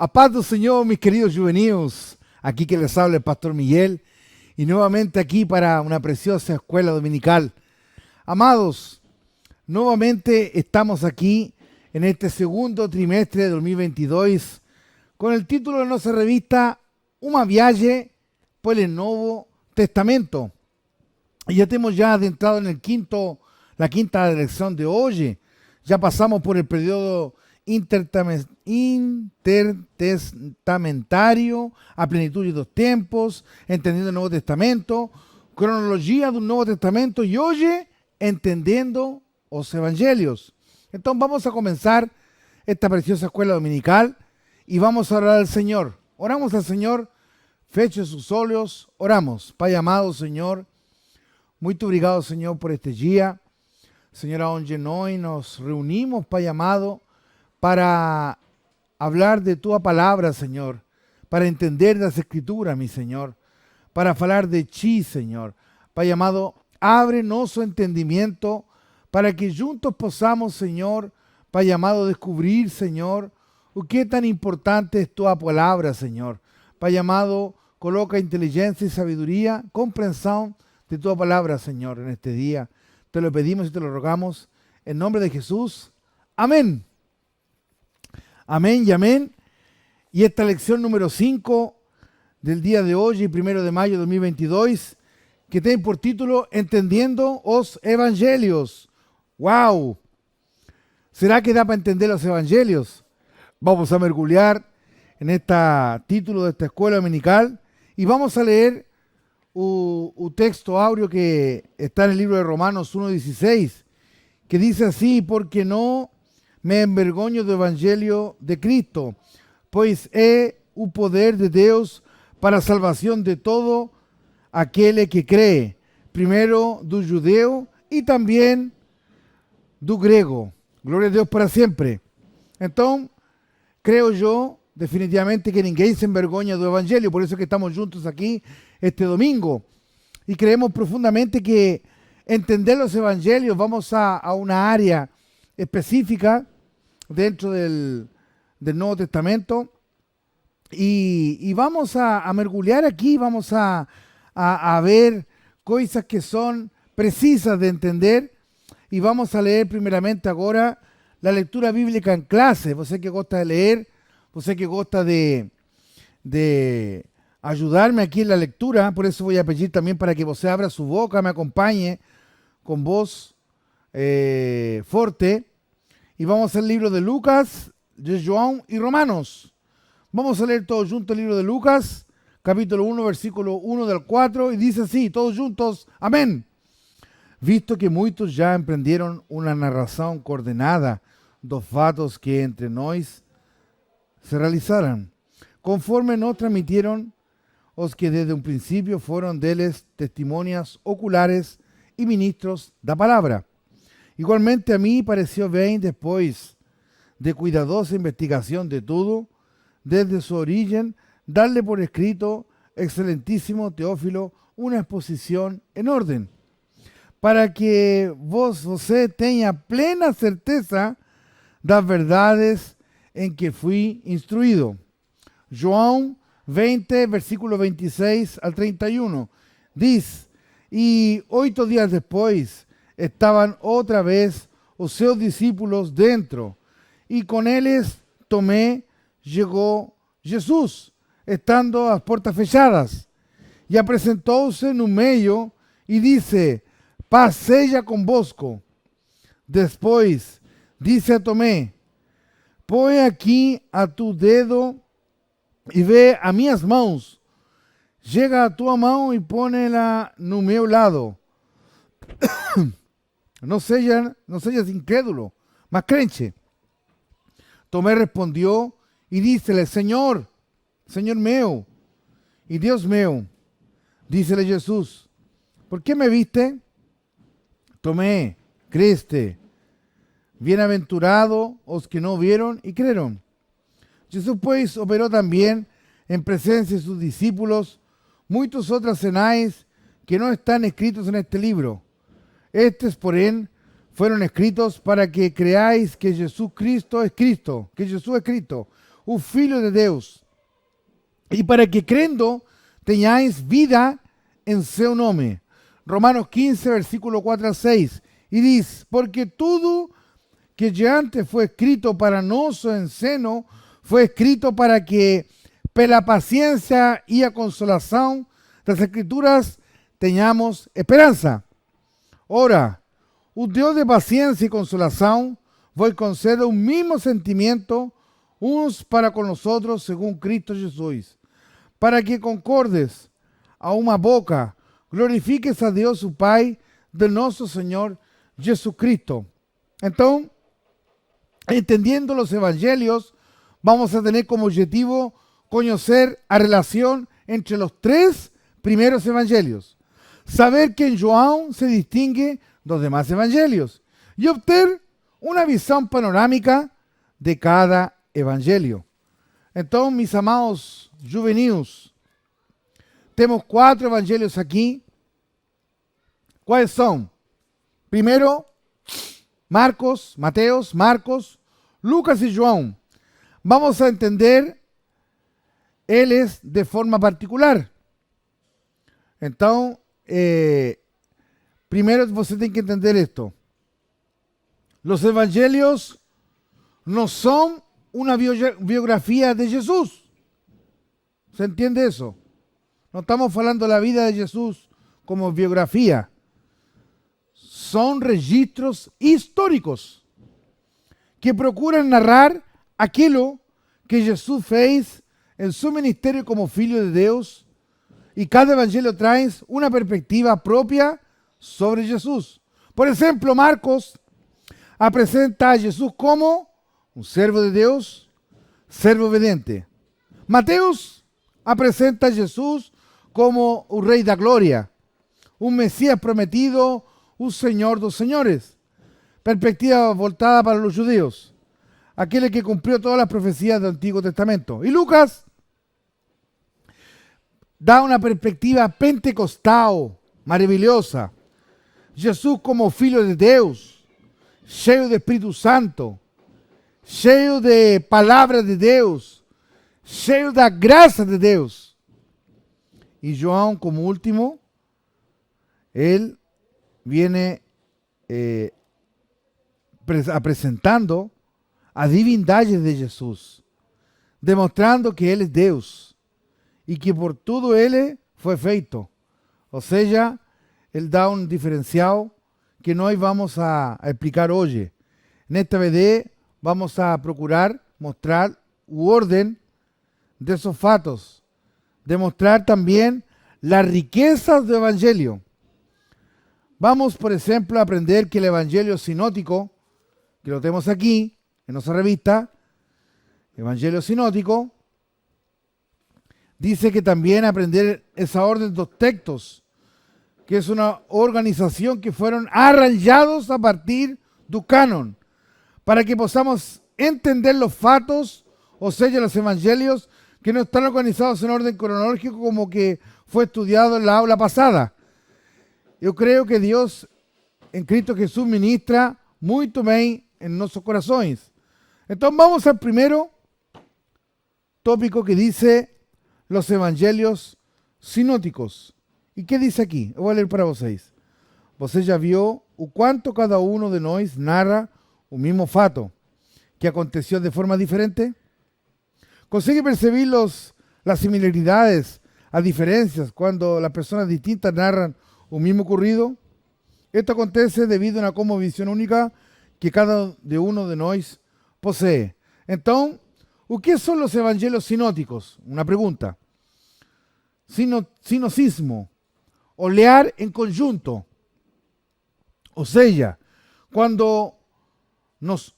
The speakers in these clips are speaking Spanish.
A paz do Señor, mis queridos juveniles. Aquí que les habla el Pastor Miguel y nuevamente aquí para una preciosa escuela dominical. Amados, nuevamente estamos aquí en este segundo trimestre de 2022 con el título de nuestra revista Una viaje por el Nuevo Testamento. Y ya estamos ya adentrado en la quinta lección de hoy. Ya pasamos por el periodo intertestamentario, a plenitud de dos tiempos, entendiendo el Nuevo Testamento, cronología de un Nuevo Testamento y hoy entendiendo los evangelios. Entonces vamos a comenzar esta preciosa escuela dominical y vamos a orar al Señor. Oramos al Señor, feche sus olhos, oramos. Pai amado Señor, muito obrigado Señor por este día. Señor, onde nós nos reunimos, Pai amado, para hablar de tu palabra, Señor, para entender las escrituras, mi Señor, para hablar de ti, Señor. Pai amado, abre nuestro entendimiento para que juntos podamos, Señor, Pai amado, descubrir, Señor, o que tan importante es tu palabra, Señor. Pai amado, coloca inteligencia y sabiduría, comprensión de tu palabra, Señor, en este día. Te lo pedimos y te lo rogamos en nombre de Jesús. Amén. Amén y amén. Y esta lección número 5 del día de hoy, 1 de mayo de 2022, que tiene por título Entendiendo los Evangelios. ¡Wow! ¿Será que da para entender los Evangelios? Vamos a mergulhar en este título de esta escuela dominical y vamos a leer un texto áureo que está en el libro de Romanos 1:16, que dice así: porque no me envergonho do evangelio de Cristo, pois é o poder de Deus para a salvação de todo aquele que cree, primero do judeu e também do grego. Glória a Deus para sempre. Então, creo yo definitivamente que ninguém se envergonha do evangelho, por eso que estamos juntos aquí este domingo. Y creemos profundamente que entender los evangelios, vamos a una área específica dentro del Nuevo Testamento y vamos a mergulhar aquí, vamos a ver cosas que son precisas de entender y vamos a leer primeramente ahora la lectura bíblica en clase. Você que gosta de leer, você que gosta de ayudarme aquí en la lectura, por eso voy a pedir también para que você abra su boca, me acompañe con voz fuerte. Y vamos al libro de Lucas, de João y Romanos. Vamos a leer todos juntos el libro de Lucas, capítulo 1, versículo 1 del 4, y dice así, todos juntos, amén. Visto que muchos ya emprendieron una narración coordenada dos fatos que entre nós se realizaran, conforme nos transmitieron os que desde un principio fueron deles testimonias oculares y ministros da palabra. Igualmente a mí pareció bien, después de cuidadosa investigación de todo, desde su origen, darle por escrito, excelentísimo Teófilo, una exposición en orden, para que você tenha plena certeza das verdades en que fui instruido. João 20, versículo 26 al 31, dice, y 8 días después estaban otra vez os seus discípulos dentro, y con ellos Tomé llegó Jesús, estando as portas fechadas, y apresentóse no meio y dice, paz seja convosco. Después dice a Tomé, põe aqui a tu dedo e vê as minhas mãos. Chega a tua mão e põe-la no meu lado. No sejas incrédulo, mas crente. Tomé respondió y dícele, Señor, Señor meu y Dios meu. Dícele Jesús, ¿por qué me viste? Tomé, creíste. Bienaventurados os que no vieron y creyeron. Jesús pues operó también en presencia de sus discípulos muchos otros señales que no están escritos en este libro. Estos, por él, fueron escritos para que creáis que Jesús es Cristo, o Filho de Deus, e para que crendo tenhais vida em seu nome. Romanos 15, versículo 4 a 6. E diz, porque tudo que de antes foi escrito para nosso ensino, foi escrito para que, pela paciência e a consolação das Escrituras, tenhamos esperança. Ora, o Deus de paciência e consolação vos conceda o mesmo sentimento uns para com os outros, segundo Cristo Jesus, para que concordes a uma boca, glorifiques a Deus, o Pai de nosso Senhor Jesucristo. Então, entendiendo los evangelios, vamos a tener como objetivo conocer a relación entre los tres primeros evangelios, saber que en João se distingue dos demás evangelios y obtener una visión panorámica de cada evangelio. Entonces, mis amados juveniles, tenemos 4 evangelios aquí. ¿Cuáles son? Primero, Mateos, Marcos, Lucas y João. Vamos a entender eles de forma particular. Então, primeiro você tem que entender esto. Los evangelios no son una biografía de Jesús. ¿Se entiende eso? No estamos hablando de la vida de Jesús como biografía. Son registros históricos que procuran narrar aquilo que Jesús fez en su ministerio como Filho de Deus, y cada evangelio trae una perspectiva propia sobre Jesús. Por ejemplo, Marcos presenta a Jesús como un servo de Deus, servo obediente. Mateus presenta a Jesús como un rey da gloria, un Mesías prometido, un Señor dos señores. Perspectiva voltada para los judíos, aquel que cumplió todas las profecías del Antiguo Testamento. Y Lucas da una perspectiva pentecostal, maravillosa. Jesús como Filho de Deus, cheio de Espírito Santo, cheio de palavra de Deus, cheio da graça de Deus. Y João, como último, él viene apresentando a divindade de Jesus, demonstrando que Ele é Deus e que por tudo Ele foi feito. Ou seja, Ele dá um diferencial que nós vamos a explicar hoje. Nesta VD vamos a procurar mostrar o ordem desses fatos, demonstrar também as riquezas do Evangelho. Vamos, por ejemplo, a aprender que el Evangelio sinótico, que lo tenemos aquí en nuestra revista, Evangelio sinótico, dice que también aprender esa orden de los textos, que es una organización que fueron arranjados a partir del canon, para que podamos entender los fatos, o sea, los evangelios, que no están organizados en orden cronológico como que fue estudiado en la aula pasada. Eu creio que Deus, em Cristo Jesus, ministra muito bem em nossos corações. Então vamos ao primeiro tópico que diz los evangelios sinóticos. E que diz aqui? Eu vou ler para vocês. Você já viu o quanto cada um de nós narra o mesmo fato que aconteceu de forma diferente? Consegue perceber las similaridades, as diferenças, quando as pessoas distintas narram o mismo ocurrido? Esto acontece debido a una cosmovisión única que cada de uno de nós posee. Entonces, ¿qué son los evangelios sinóticos? Una pregunta. Sinosismo, olear en conjunto. O sea, cuando nos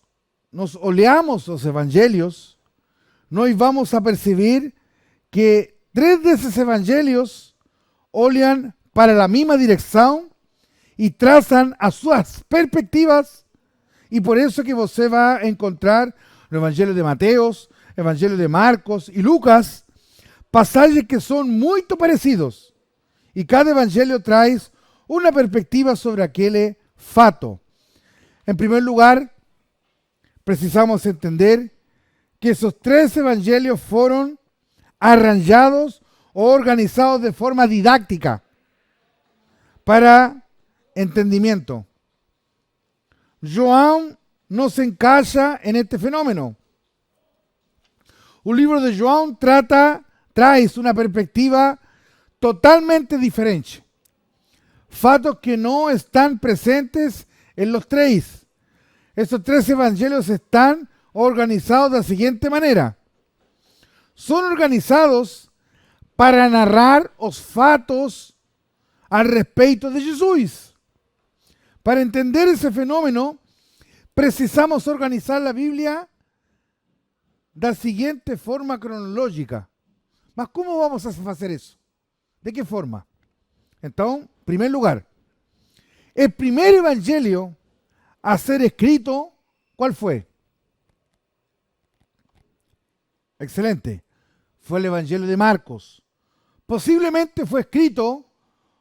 oleamos los evangelios, nos vamos a percibir que 3 de esos evangelios olean para la misma dirección y trazan a sus perspectivas, y por eso que você va a encontrar el Evangelio de Mateos, Evangelio de Marcos y Lucas, pasajes que son muy parecidos, y cada evangelio trae una perspectiva sobre aquel fato. En primer lugar, precisamos entender que esos 3 evangelios fueron arranjados o organizados de forma didáctica para entendimiento. João no se encaixa en este fenómeno. Un libro de João trae una perspectiva totalmente diferente. Fatos que no están presentes en los 3. Esos 3 evangelios están organizados de la siguiente manera. Son organizados para narrar os fatos al respecto de Jesús. Para entender ese fenómeno, precisamos organizar la Biblia de la siguiente forma cronológica. Mas ¿cómo vamos a hacer eso? ¿De qué forma? Entonces, en primer lugar, el primer evangelio a ser escrito, ¿cuál fue? Excelente. Fue el evangelio de Marcos. Posiblemente fue escrito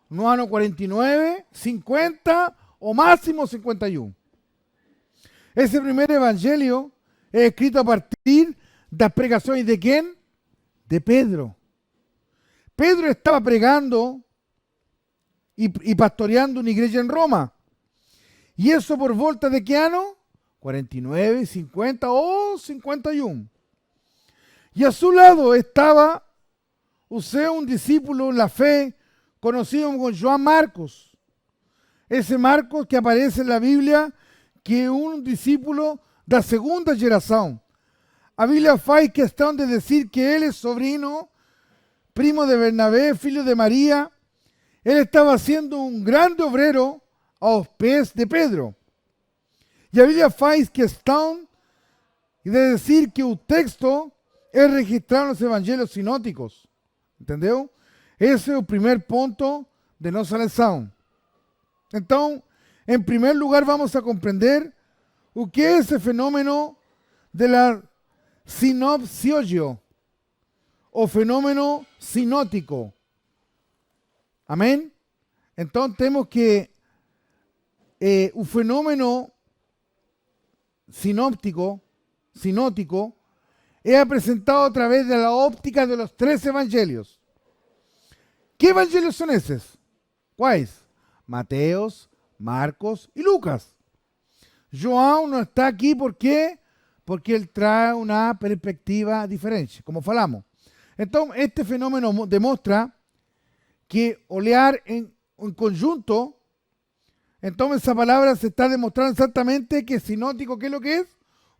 no año 49, 50 o máximo 51. Ese primer evangelio es escrito a partir de las pregaciones de ¿quién? De Pedro. Pedro estaba pregando y pastoreando una iglesia en Roma. Y eso por volta de qué año? 49, 50 o 51. Y a su lado estaba un discípulo en la fe conocido como João Marcos. Ese Marcos que aparece en la Biblia que es un discípulo de la segunda generación. A Biblia faz questão de decir que él es sobrino, primo de Bernabé, filho de María. Él estaba siendo un grande obrero a los pies de Pedro. Y a Biblia faz questão de decir que el texto es registrado en los evangelios sinóticos. ¿Entendeu? Ese es el primer punto de nuestra lección. Entonces, en primer lugar vamos a comprender o que es ese fenómeno de la sinopsiología o fenómeno sinótico. Amén. Entonces tenemos que un fenómeno sinóptico, sinótico, es presentado a través de la óptica de los 3 evangelios. ¿Qué evangelios son esos? ¿Cuáles? Mateos, Marcos y Lucas. João no está aquí, ¿por qué? Porque él trae una perspectiva diferente, como falamos. Entonces, este fenómeno demuestra que olear en conjunto, entonces esa palabra se está demostrando exactamente que sinótico, ¿qué es lo que es?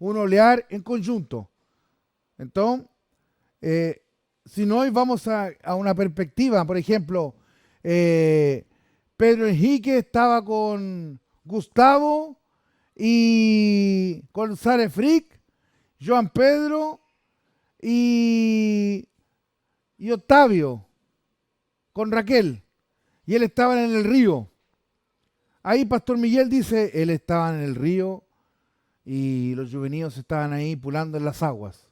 Un olear en conjunto. Entonces, si no hoy vamos a una perspectiva, por ejemplo, Pedro Enrique estaba con Gustavo y con Sara Frick, Joan Pedro y Octavio con Raquel, y él estaba en el río. Ahí Pastor Miguel dice, él estaba en el río y los juveniles estaban ahí pulando en las aguas.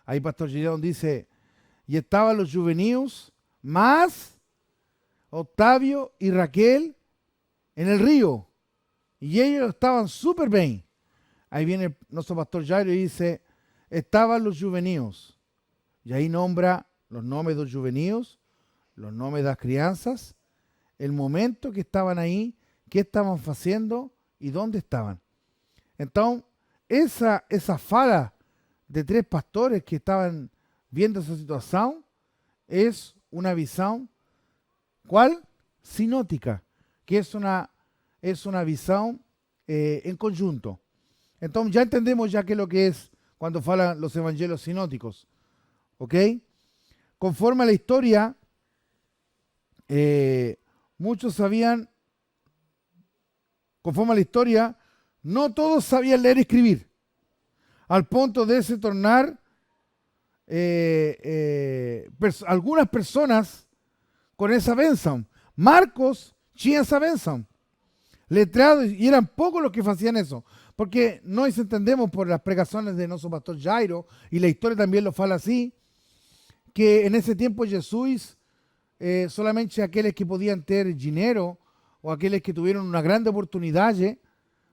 Ahí Pastor Gideón dice, y estaban los juveniles más Octavio y Raquel en el río. Y ellos estaban súper bien. Ahí viene nuestro pastor Jairo y dice, estaban los juveniles. Y ahí nombra los nombres de los juveniles, los nombres de las crianzas, el momento que estaban ahí, qué estaban haciendo y dónde estaban. Entonces, esa fala de 3 pastores que estaban viendo esa situación es una visión, ¿cuál? Sinótica, que es una visión en conjunto. Entonces ya entendemos ya qué es lo que es cuando falan los evangelios sinóticos. ¿Ok? Conforme a la historia, muchos sabían, conforme a la historia, no todos sabían leer y escribir, al punto de se tornar algunas personas con esa benção. Marcos tinha esa benção. Letrados, y eran pocos los que hacían eso, porque nos entendemos por las pregaciones de nuestro pastor Jairo, y la historia también lo fala así, que en ese tiempo Jesús, solamente aquellos que podían tener dinero, o aquellos que tuvieron una grande oportunidad,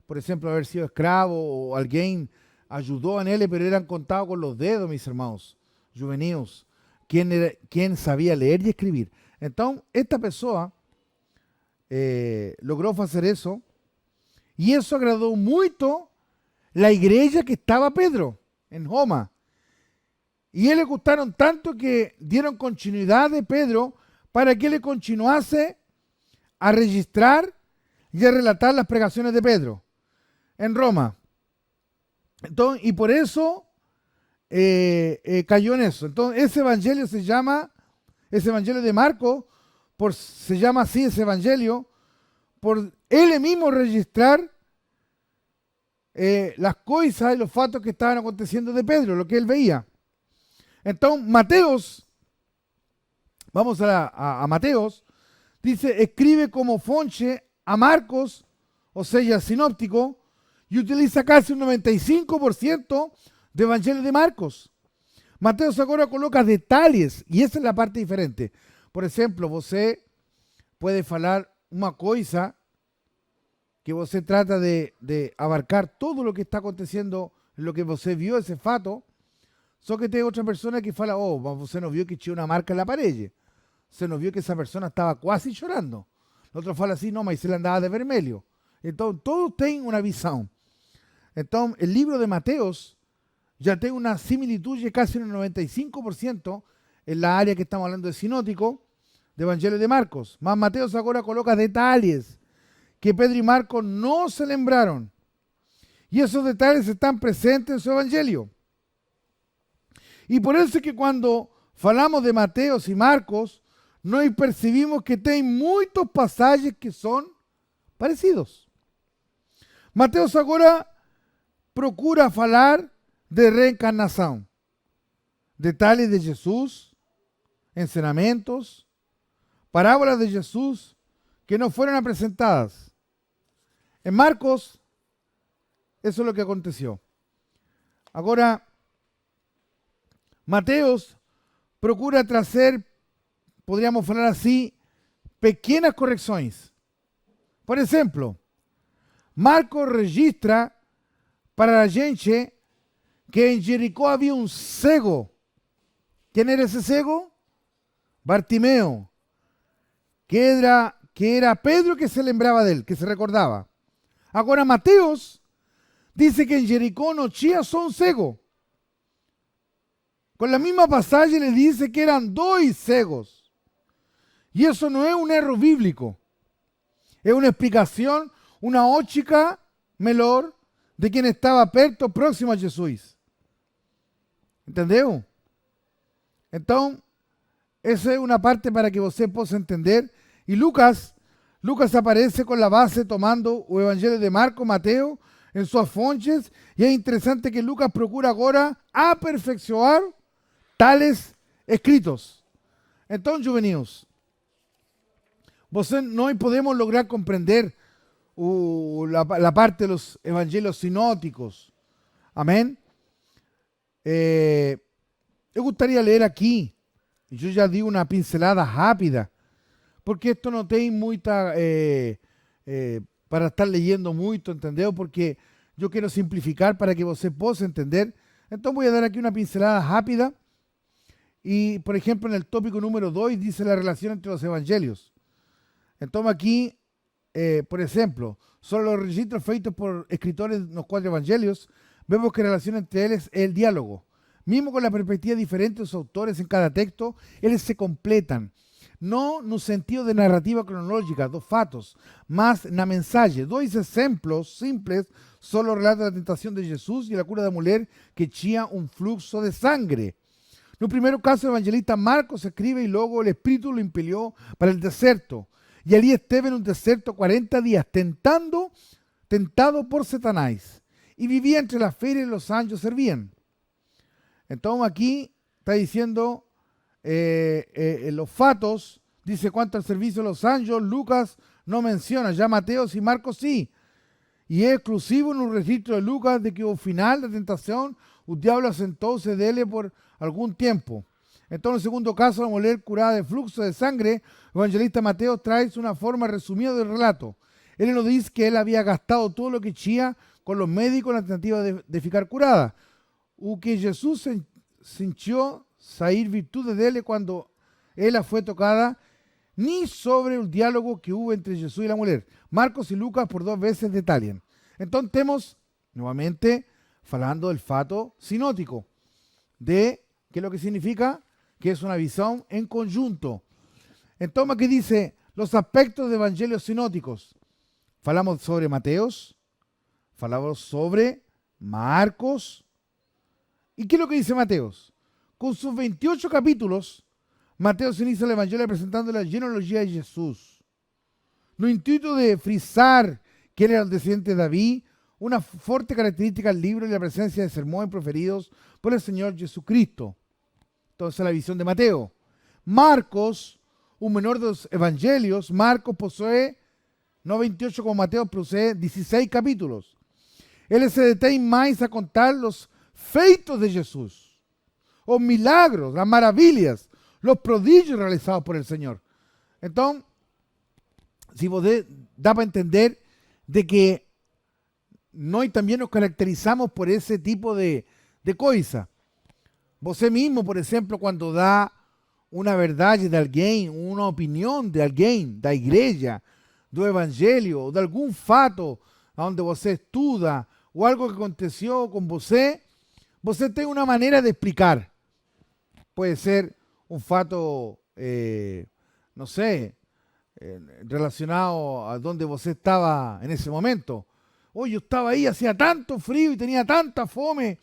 por ejemplo, haber sido esclavo, o alguien ayudó a Nele, pero eran contados con los dedos, mis hermanos, juveniles, quien sabía leer y escribir. Entonces, esta persona logró hacer eso, y eso agradó mucho la iglesia que estaba Pedro en Roma. Y él le gustaron tanto que dieron continuidad de Pedro para que él continuase a registrar y a relatar las pregaciones de Pedro en Roma. Entonces, y por eso cayó en eso. Entonces, ese evangelio ese evangelio de Marcos, se llama así ese evangelio, por él mismo registrar las cosas y los fatos que estaban aconteciendo de Pedro, lo que él veía. Entonces, Mateos, vamos a Mateos, dice, escribe como fonte a Marcos, o sea, sinóptico, y utiliza casi un 95% de Evangelio de Marcos. Mateos ahora coloca detalles, y esa es la parte diferente. Por ejemplo, você puede falar una cosa que você trata de abarcar todo lo que está aconteciendo, lo que você vio, ese fato, só que tem outra persona que fala, oh, mas você não viu que tinha uma marca na parede. Você não viu que essa persona estava quase chorando. O outro fala assim, não, mas ele andava de vermelho. Então, todos têm uma visão. Então, o livro de Mateos já tem uma similitud de casi un 95% en la área que estamos hablando de sinótico, de Evangelio de Marcos. Mas Mateos ahora coloca detalles que Pedro y Marcos no se lembraron. Y esos detalles están presentes en su Evangelio. Y por eso es que cuando falamos de Mateos y Marcos, nós percibimos que tem muitos pasajes que son parecidos. Mateos agora procura falar de reencarnação, detalhes de Jesus, ensinamentos, parábolas de Jesus que no fueron apresentadas. En Marcos, eso es lo que aconteció. Agora, Mateos procura trazer, podríamos falar assim, pequenas correções. Por exemplo, Marcos registra para a gente que en Jericó había un cego. ¿Quién era ese cego? Bartimeo, que era Pedro que se lembraba de él, que se recordaba. Ahora Mateos dice que en Jericó no tinha só un cego. Con la misma pasaje le dice que eran 2 cegos. Y eso no es un error bíblico. Es una explicación, una óptica melhor de quien estaba perto, próximo a Jesús. ¿Entendeu? Entonces, esa es una parte para que você possa entender. Y Lucas aparece con la base tomando o Evangelio de Marcos, Mateo, en sus fuentes. Y es interesante que Lucas procura ahora aperfeiçoar tales escritos. Entonces, juveniles, nós podemos lograr comprender la parte de los evangelios sinóticos. Amén. Me gustaría leer aquí, yo ya di una pincelada rápida, porque esto no tiene mucha, para estar leyendo mucho, ¿entendeu? Porque yo quiero simplificar para que você possa entender. Entonces voy a dar aquí una pincelada rápida. Y, por ejemplo, en el tópico número 2 dice la relación entre los evangelios. Entonces aquí, por ejemplo, sobre los registros feitos por escritores en los 4 evangelios, vemos que la relación entre ellos es el diálogo. Mismo con la perspectiva diferente de los autores en cada texto, ellos se completan. No no sentido de narrativa cronológica, 2 fatos, mas na mensaje. 2 ejemplos simples solo relatan la tentación de Jesús y la cura de la mujer que tinha un flujo de sangre. No primeiro caso, el evangelista Marcos escribe y luego el Espíritu lo impelió para el desierto. Y allí esteve en un desierto 40 días, tentado por Satanás. Y vivía entre las ferias y los anjos servían. Entonces aquí está diciendo los fatos, dice cuanto al servicio de los anjos, Lucas no menciona, ya Mateos y Marcos sí. Y es exclusivo en un registro de Lucas de que al final de la tentación, el diablo asentóse de él por algún tiempo. Entonces, en el segundo caso, la mujer curada de flujo de sangre, el evangelista Mateo trae una forma resumida del relato. Él nos dice que él había gastado todo lo que tinha con los médicos en la tentativa de ficar curada. O que Jesus sentiu sair virtude dele quando ela foi tocada, ni sobre el diálogo que hubo entre Jesús y la mujer. Marcos y Lucas por 2 veces detallan. Entonces tenemos nuevamente falando del fato sinótico, de qué es lo que significa, que es una visión en conjunto. Entonces aquí dice los aspectos de evangelios sinóticos. Falamos sobre Mateos, falamos sobre Marcos. ¿Y qué es lo que dice Mateos? Con sus 28 capítulos, Mateo se inicia el Evangelio presentando la genealogía de Jesús. No intuito de frisar que él era el descendiente de David, una fuerte característica del libro y la presencia de sermones proferidos por el Señor Jesucristo. Entonces la visión de Mateo. Marcos, un menor de los evangelios, Marcos posee, no 28 como Mateo, posee 16 capítulos. Él se detiene más a contar los feitos de Jesús, los milagros, las maravillas, los prodigios realizados por el Señor. Entonces, si vos da para entender de que nós también nos caracterizamos por ese tipo de cosas. Vos mismo, por ejemplo, cuando da una verdad de alguien, una opinión de alguien, da igreja, do evangelio, ou de algum fato onde você estuda, ou algo que aconteceu com você, você tem uma maneira de explicar. Pode ser un fato, no sé, relacionado a donde você estaba en ese momento. Hoy yo estaba ahí, hacía tanto frío y tenía tanta fome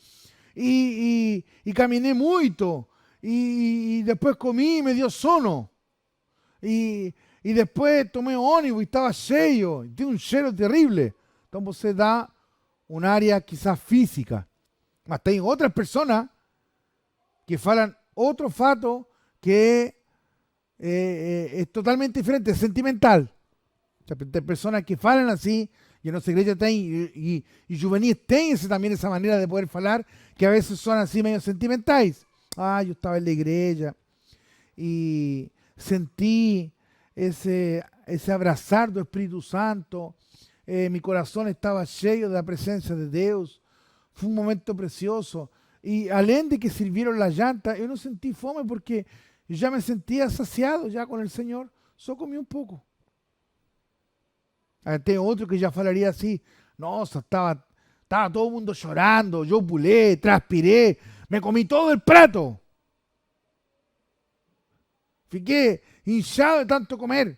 y caminé mucho y después comí y me dio sono y después tomé ónibus y estaba cheio, y tiene un cheiro terrible. Entonces você da un área quizás física. Mas tem otras personas que falan otro fato que es totalmente diferente, es sentimental. O sea, hay personas que falan así, y en nuestra iglesia y juveniles tienen también esa manera de poder falar, que a veces son así medio sentimentales. Yo estaba en la iglesia y sentí ese abrazar del Espíritu Santo, mi corazón estaba lleno de la presencia de Dios, fue un momento precioso. Y além de que sirvieron las llantas, yo no sentí fome porque ya me sentía saciado ya con el Señor. Solo comí un poco. Tengo otro que ya falaría así. No, estaba todo el mundo llorando. Yo pulé, transpiré, me comí todo el plato. Fiqué hinchado de tanto comer.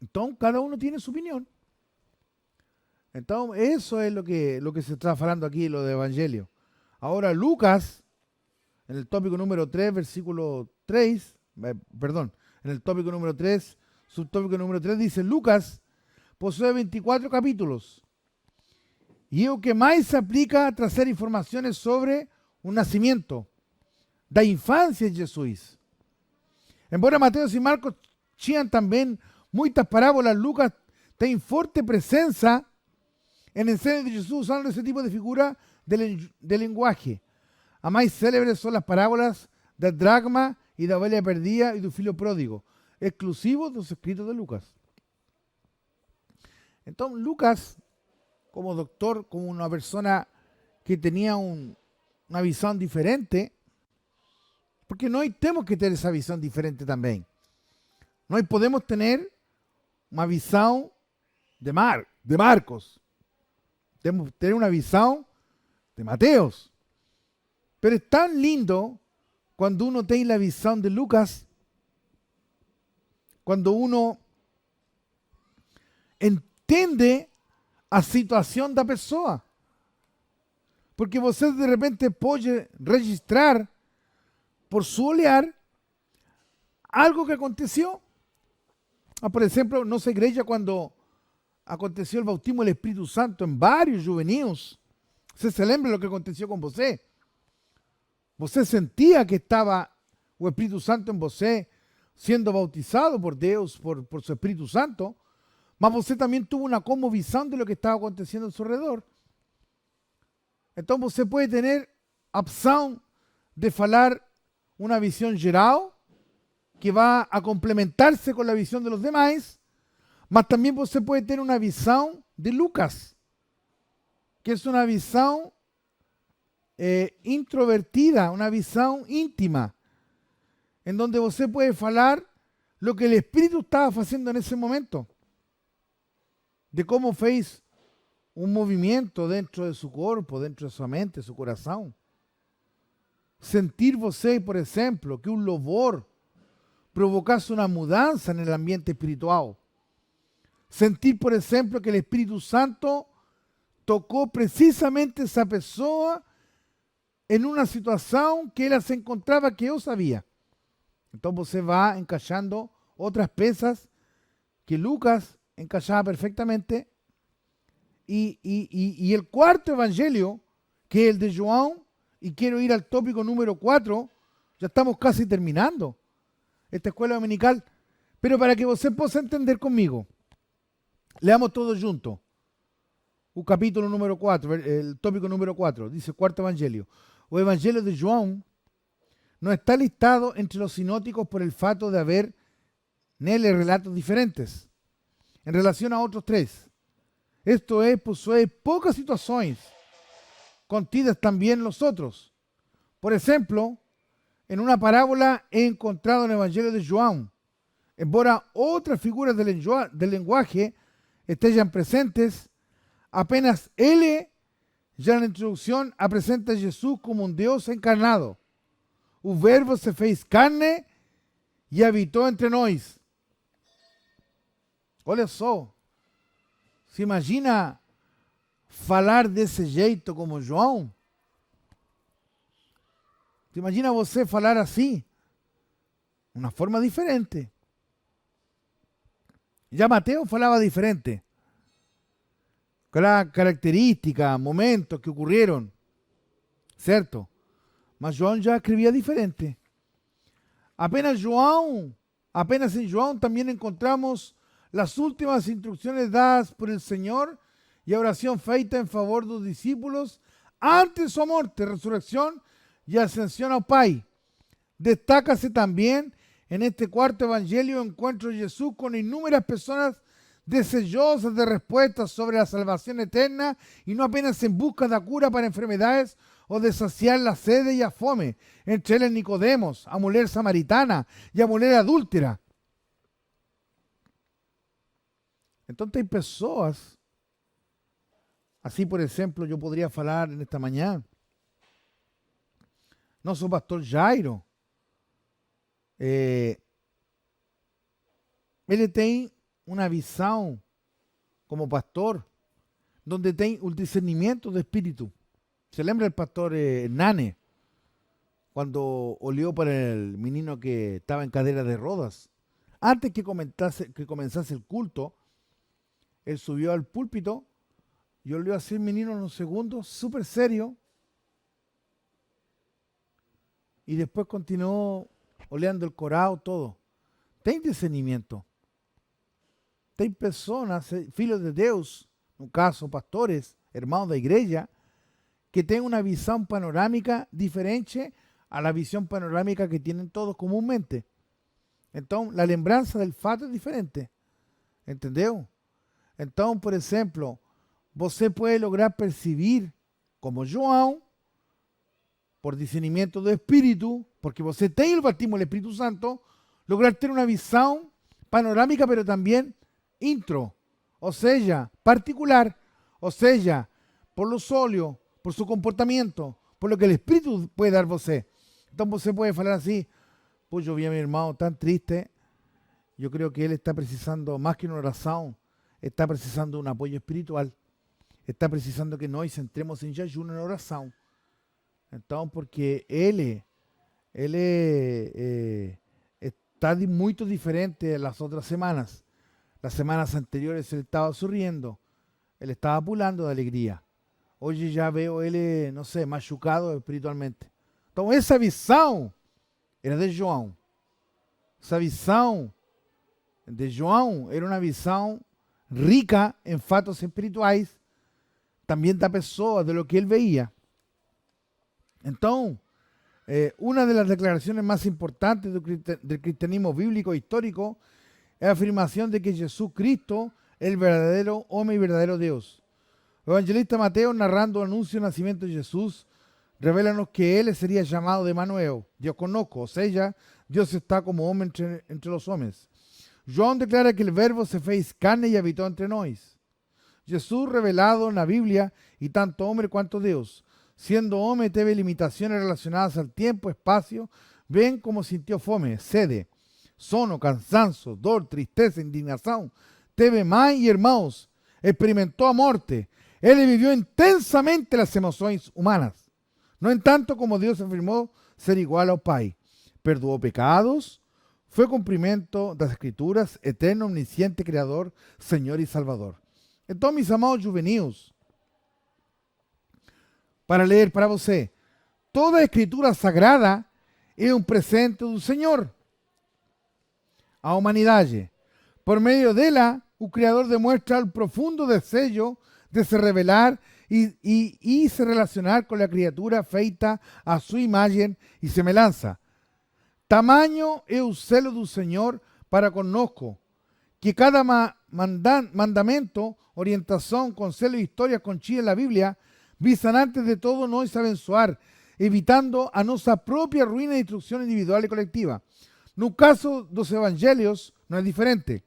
Entonces, cada uno tiene su opinión. Entonces, eso es lo que se está hablando aquí, lo de Evangelio. Ahora, Lucas, en el tópico número 3, versículo 3, en el tópico número 3, subtópico número 3, dice, Lucas posee 24 capítulos. Y lo que más se aplica a traer informaciones sobre un nacimiento, da infancia de Jesús. Embora Mateo y Marcos tinham también muchas parábolas, Lucas tiene fuerte presencia en el seno de Jesús usando ese tipo de figura de lenguaje. As mais célebres son las parábolas del dracma y de la ovelha perdida y del filho pródigo, exclusivos de los escritos de Lucas. Entonces Lucas, como doctor, como una persona que tenía una visión diferente, porque nós tenemos que tener esa visión diferente también. Nós podemos tener una visión de Marcos, tenemos que tener una visión de Mateos, pero es tan lindo cuando uno tiene la visión de Lucas, cuando uno entiende a situación da pessoa. Porque você de repente pode registrar por su olhar algo que aconteceu. Por exemplo, nossa igreja, quando aconteceu o bautismo do Espírito Santo em vários juvenis, você se lembra do que aconteceu com você? Você sentia que estava o Espírito Santo em você, sendo bautizado por Deus, por su Espírito Santo, mas você também tuvo uma conmovisão de lo que estava acontecendo ao seu redor. Então você pode ter a opção de falar uma visão geral que vai a complementar-se com a visão de los demais, Mas también você puede tener una visión de Lucas, que es una visión introvertida, una visión íntima, en donde você puede falar lo que el Espíritu estaba haciendo en ese momento, de cómo fez un movimiento dentro de su cuerpo, dentro de su mente, su corazón. Sentir você, por ejemplo, que un louvor provocasse una mudanza en el ambiente espiritual. Sentir, por ejemplo, que el Espíritu Santo tocó precisamente esa persona en una situación que ella se encontraba que yo sabía. Entonces você va encaixando otras piezas que Lucas encaixaba perfectamente. Y el cuarto evangelio, que es el de João, y quiero ir al tópico número 4, ya estamos casi terminando esta escuela dominical, pero para que você possa entender conmigo, leamos todos juntos. O capítulo número 4, el tópico número 4, dice cuarto evangelio. O evangelio de João no está listado entre los sinóticos por el fato de haber nele relatos diferentes en relación a otros tres. Esto es, posee pocas situaciones contidas también en los otros. Por ejemplo, en una parábola he encontrado en el evangelio de João, embora otras figuras del lenguaje estén presentes, apenas él ya en la introducción presenta a Jesús como un Dios encarnado. El verbo se fez carne y habitó entre nós. Olha só, se imagina falar desse jeito como João? Se imagina você falar assim? Uma forma diferente. Já Mateus falava diferente. Cada característica, momentos que ocurrieron, ¿cierto? Mas João já escrevia diferente. Apenas en João también encontramos las últimas instrucciones dadas por el Señor y oración feita en favor de los discípulos antes de su muerte, resurrección y ascensión al Pai. Destácase también en este cuarto evangelio encuentro de Jesús con innumerables personas desellosas de respuestas sobre la salvación eterna y no apenas en busca de cura para enfermedades o de saciar la sed y la fome, entre ellas Nicodemos, a mujer samaritana y a mujer adúltera. Entonces hay personas, así por ejemplo yo podría hablar en esta mañana, nuestro pastor Jairo, él tiene una visión como pastor, donde tiene un discernimiento de espíritu. ¿Se lembra el pastor Nane? Cuando olió para el menino que estaba en cadera de rodas. Antes que comenzase el culto, él subió al púlpito y olió así el menino en unos segundos, súper serio. Y después continuó oleando el corao, todo. Ten discernimiento. Tem personas, filhos de Dios, en un caso pastores, hermanos de iglesia, que tienen una visión panorámica diferente a la visión panorámica que tienen todos comúnmente. Entonces, la lembranza del fato es diferente. ¿Entendeu? Entonces, por ejemplo, você puede lograr percibir, como João, por discernimiento de espíritu, porque você tem el bautismo del Espíritu Santo, lograr tener una visión panorámica, pero también intro, o sea, particular, o sea, por los óleos, por su comportamiento, por lo que el Espíritu puede dar você. Entonces você puede hablar así, pues yo vi a mi hermano tan triste, yo creo que él está precisando más que una oración, está precisando un apoyo espiritual, está precisando que nós entremos en jejum, en oración. Entonces, porque él está muy diferente de las otras semanas. Las semanas anteriores él estaba sonriendo, él estaba pulando de alegría. Hoy ya veo él, no sé, machucado espiritualmente. Entonces esa visión era de João. Esa visión de João era una visión rica en fatos espirituales, también da pessoa de lo que él veía. Entonces, una de las declaraciones más importantes del cristianismo bíblico histórico es la afirmación de que Jesucristo es el verdadero hombre y verdadero Dios. El evangelista Mateo, narrando el anuncio del nacimiento de Jesús, revélanos que él sería llamado de Emmanuel, Dios conozco, o sea, Dios está como hombre entre los hombres. Juan declara que el verbo se fez carne y habitó entre nosotros. Jesús revelado en la Biblia y tanto hombre cuanto Dios. Siendo hombre, tuvo limitaciones relacionadas al tiempo, espacio, ven como sintió fome, sede, sono, cansancio, dor, tristeza, indignación, tuvo más y hermanos, experimentó a muerte. Él vivió intensamente las emociones humanas. No en tanto como Dios afirmó ser igual ao Pai. Perdoó pecados, fue cumprimento das Escrituras, eterno, omnisciente, Creador, Señor y Salvador. Entonces, mis amados juveniles, para leer para você, toda a Escritura Sagrada é um presente do Senhor à humanidade. Por meio dela, o Criador demuestra el profundo desejo de se revelar y se relacionar con la criatura feita a su imagen y semejanza. Tamaño es el celo del Señor para conosco, que cada mandamento, orientación, conselho e historia conchida en la Biblia visan antes de todo nos abençoar, evitando a nuestra propia ruina y destrucción individual y colectiva. No caso dos evangelios no es diferente.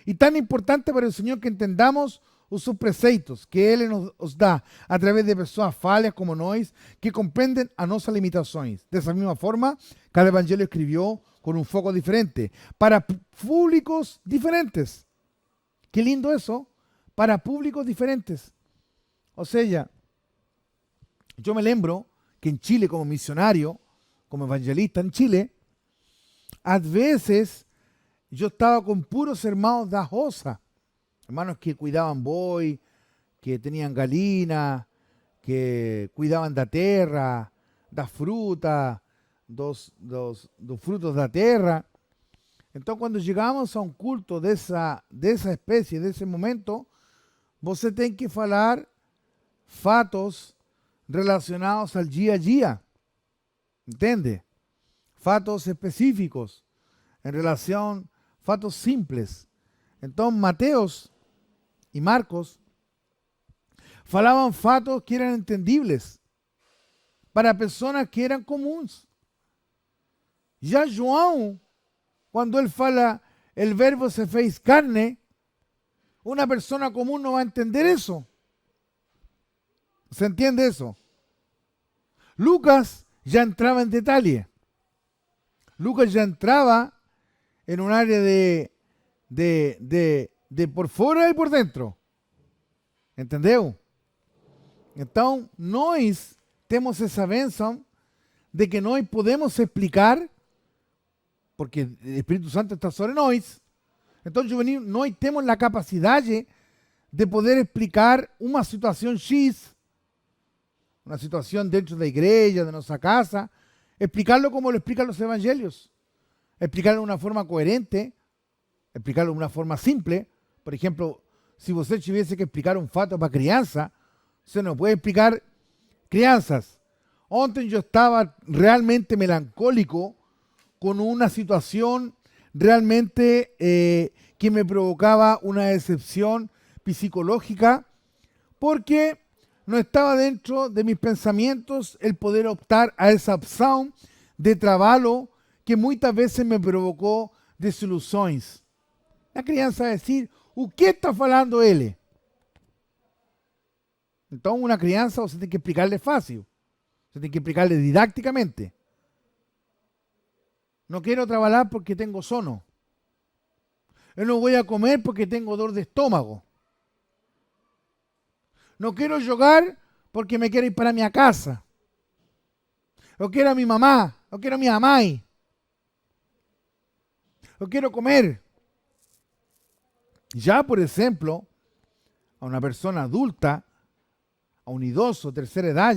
Y tan importante para el Señor que entendamos os seus preceitos que Ele nos dá a través de pessoas falhas como nós, que compreendem as nossas limitações. Dessa mesma forma, cada evangelho escreveu com um foco diferente, para públicos diferentes. Que lindo isso, para públicos diferentes. Ou seja, eu me lembro que em Chile, como missionário, como evangelista em Chile, às vezes eu estava com puros hermanos da roça, hermanos que cuidaban boi, que tenían galina, que cuidaban da terra, da fruta, dos frutos da terra. Então, quando chegamos a um culto dessa espécie, desse momento, você tem que falar fatos relacionados ao dia a dia. Entende? Fatos específicos, em relação, fatos simples. Então, Mateus y Marcos falaban fatos que eran entendibles para personas que eran comunes. Ya João, cuando él fala el verbo se fez carne, una persona común no va a entender eso. ¿Se entiende eso? Lucas ya entraba en detalle. Lucas ya entraba en un área de por fora e por dentro. Entendeu? Então, nós temos essa bênção de que nós podemos explicar, porque o Espírito Santo está sobre nós. Então, juvenil, nós temos a capacidade de poder explicar uma situação X, uma situação dentro da igreja, de nossa casa, explicarlo como lo explican los evangelios, explicarlo de uma forma coerente, explicarlo de uma forma simple. Por ejemplo, si usted tuviese que explicar un fato para crianza, se nos puede explicar crianzas. Ontem yo estaba realmente melancólico con una situación realmente que me provocaba una decepción psicológica, porque no estaba dentro de mis pensamientos el poder optar a esa opción de trabajo que muchas veces me provocó desilusões. La crianza va a decir, o que está falando ele? Então, uma criança você tem que explicarle fácil. Você tem que explicarle didácticamente. No quiero trabajar porque tengo sono. Yo no voy a comer porque tengo dolor de estómago. No quiero jugar porque me quiero ir para mi casa. Yo quiero a mi mamá. Yo quiero a mi mamá. Yo quiero comer. Ya, por ejemplo, a una persona adulta, a un idoso, tercera edad,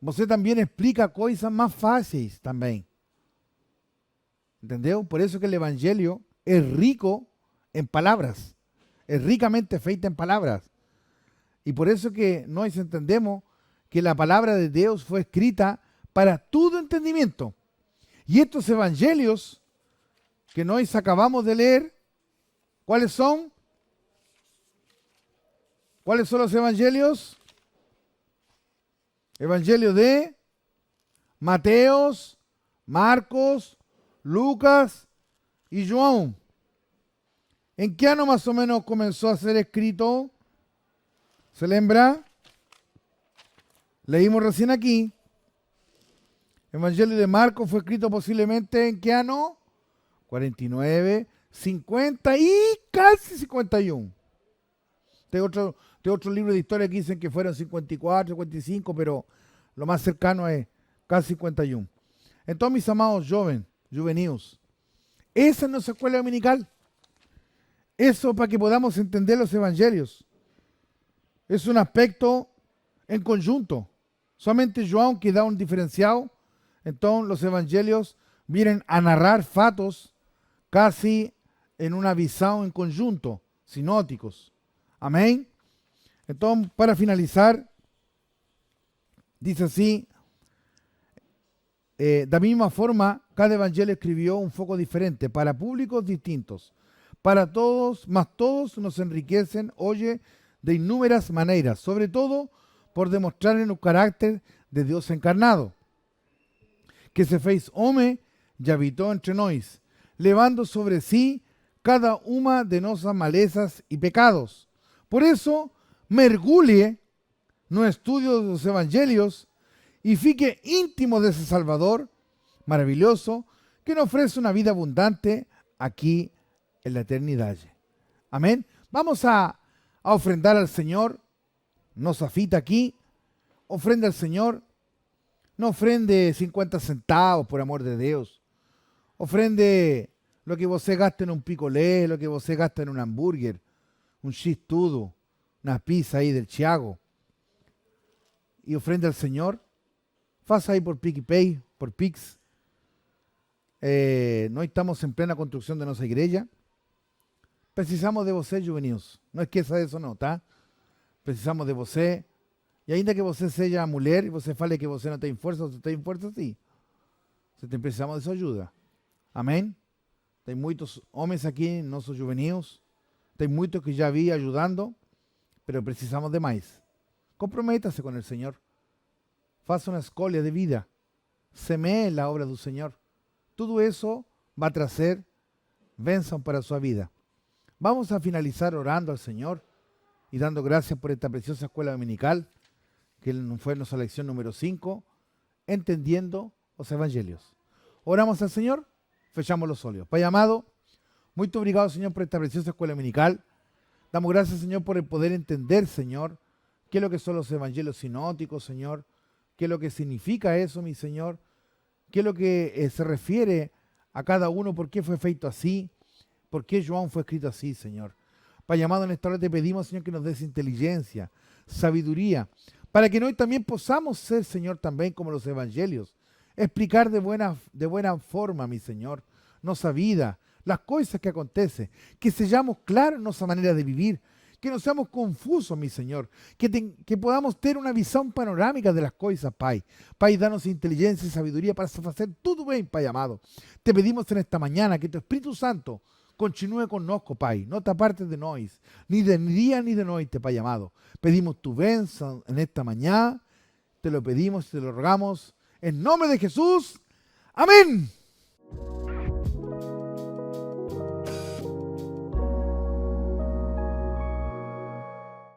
você também explica coisas mais fáceis também. Entendeu? Por eso que el evangelio es rico en palabras, es ricamente feita en palabras. Y por eso que nós entendemos que la palabra de Dios fue escrita para todo entendimiento. Y estos evangelios que nós acabamos de leer, ¿cuáles son? ¿Cuáles son los evangelios? Evangelio de Mateos, Marcos, Lucas y João. ¿En qué año más o menos comenzó a ser escrito? ¿Se lembra? Leímos recién aquí. Evangelio de Marcos fue escrito posiblemente ¿en qué año? 49, 50 y casi 51. Tengo otro libro de historia que dicen que fueron 54, 55, pero lo más cercano es casi 51. Entonces, mis amados juveniles, esa es nuestra escuela dominical. Eso para que podamos entender los evangelios. Es un aspecto en conjunto. Solamente João que da un diferenciado. Entonces los evangelios vienen a narrar fatos casi en una visión en conjunto, sinóticos. Amén. Entonces, para finalizar, dice así, de la misma forma, cada evangelio escribió un foco diferente para públicos distintos. Para todos, mas todos nos enriquecen, de innúmeras maneras, sobre todo por demostrar en un carácter de Dios encarnado, que se fez hombre y habitó entre nosotros, levando sobre sí cada una de nuestras malezas y pecados. Por eso, mergulhe no estudio de los evangelios y fique íntimo de ese Salvador maravilloso que nos ofrece una vida abundante aquí en la eternidad. Amén. Vamos a ofrendar al Señor. Nos afita aquí. Ofrenda al Señor. No ofrende 50 centavos, por amor de Dios. Ofrende lo que você gasta en un picolé, lo que você gasta en un hambúrguer, un x-tudo, una pizza ahí del Chiago. Y ofrenda al Señor. Faça ahí por PicPay, por Pix. No estamos en plena construcción de nuestra iglesia. Precisamos de você, juveniles. No esqueça eso, no, tá? Precisamos de você. E ainda que você seja mulher e você fale que você não tem força, você tem força sim. Precisamos de sua ajuda. Amém? Tem muitos homens aqui, nossos juveniles. Tem muitos que já vi ajudando, pero precisamos de mais. Comprometa-se com o Senhor. Faça uma escolha de vida. Semee a obra do Senhor. Tudo isso vai trazer bênção para a sua vida. Vamos a finalizar orando al Señor y dando gracias por esta preciosa escuela dominical, que fue nuestra lección número 5, entendiendo los evangelios. Oramos al Señor, fechamos los óleos. Pai amado, muy obrigado, Señor, por esta preciosa escuela dominical. Damos gracias, Señor, por el poder entender, Señor, qué es lo que son los evangelios sinóticos, Señor, qué es lo que significa eso, mi Señor, qué es lo que se refiere a cada uno, por qué fue feito así. ¿Por qué João fue escrito así, Señor? Pai amado, en esta hora te pedimos, Señor, que nos des inteligencia, sabiduría, para que hoy también podamos ser, Señor, también como los evangelios, explicar de buena forma, mi Señor, nuestra vida, las cosas que acontecen, que seamos claros en nuestra manera de vivir, que no seamos confusos, mi Señor, que podamos tener una visión panorámica de las cosas, Pai. Pai, danos inteligencia y sabiduría para hacer todo bien, Pai amado. Te pedimos en esta mañana que tu Espíritu Santo continúe conosco, Pai. No te apartes de nosotros, ni de día ni de noche, Pai amado. Pedimos tu bendición en esta mañana. Te lo pedimos y te lo rogamos. En nombre de Jesús. Amén.